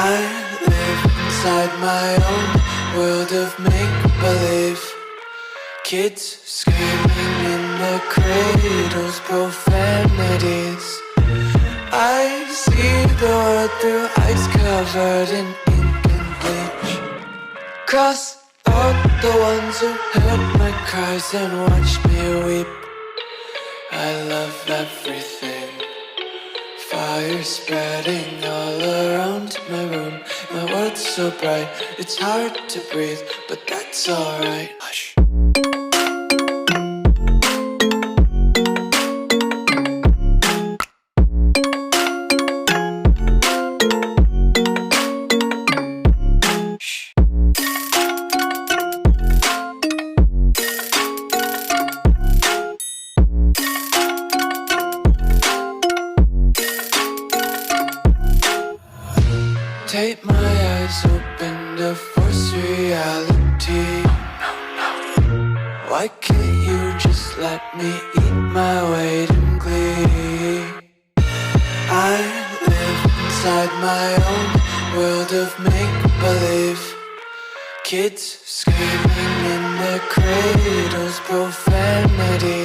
I live inside my own world of make-believe. Kids screaming in the cradles, profanities. I see the world through ice covered in ink and bleach. Cross out the ones who heard my cries and watched me weep. I love everything. Fire spreading all around my room. My world's so bright, it's hard to breathe, but that's alright. Hush. Take my eyes open to force reality. Why can't you just let me eat my weight in glee? I live inside my own world of make-believe. Kids screaming in their cradles, profanity.